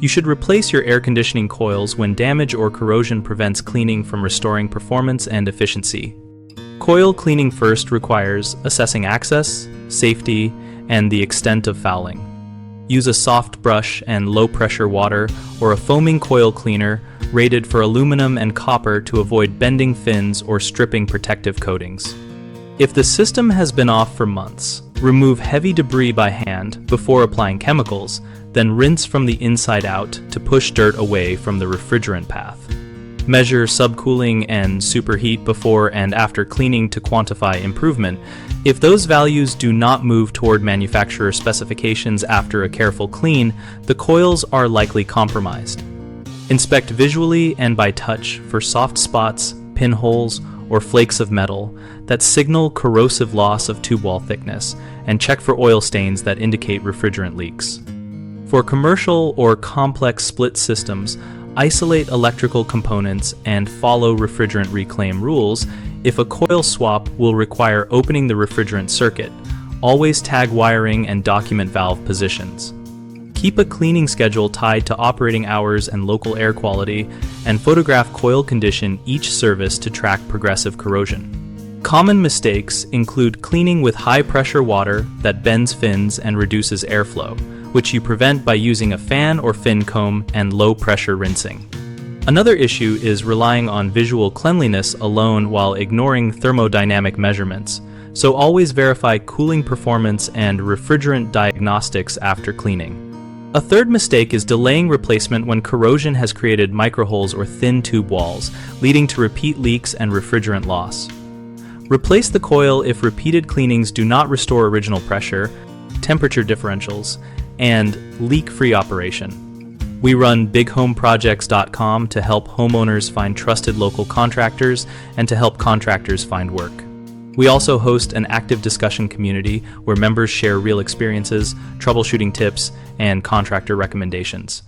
You should replace your air conditioning coils when damage or corrosion prevents cleaning from restoring performance and efficiency. Coil cleaning first requires assessing access, safety, and the extent of fouling. Use a soft brush and low-pressure water or a foaming coil cleaner rated for aluminum and copper to avoid bending fins or stripping protective coatings. If the system has been off for months, remove heavy debris by hand before applying chemicals, then rinse from the inside out to push dirt away from the refrigerant path. Measure subcooling and superheat before and after cleaning to quantify improvement. If those values do not move toward manufacturer specifications after a careful clean, the coils are likely compromised. Inspect visually and by touch for soft spots, pinholes, or flakes of metal that signal corrosive loss of tube wall thickness, and check for oil stains that indicate refrigerant leaks. For commercial or complex split systems, isolate electrical components and follow refrigerant reclaim rules. If a coil swap will require opening the refrigerant circuit, always tag wiring and document valve positions. Keep a cleaning schedule tied to operating hours and local air quality, and photograph coil condition each service to track progressive corrosion. Common mistakes include cleaning with high-pressure water that bends fins and reduces airflow, which you prevent by using a fan or fin comb and low-pressure rinsing. Another issue is relying on visual cleanliness alone while ignoring thermodynamic measurements, so always verify cooling performance and refrigerant diagnostics after cleaning. A third mistake is delaying replacement when corrosion has created microholes or thin tube walls, leading to repeat leaks and refrigerant loss. Replace the coil if repeated cleanings do not restore original pressure, temperature differentials, and leak-free operation. We run bighomeprojects.com to help homeowners find trusted local contractors and to help contractors find work. We also host an active discussion community where members share real experiences, troubleshooting tips, and contractor recommendations.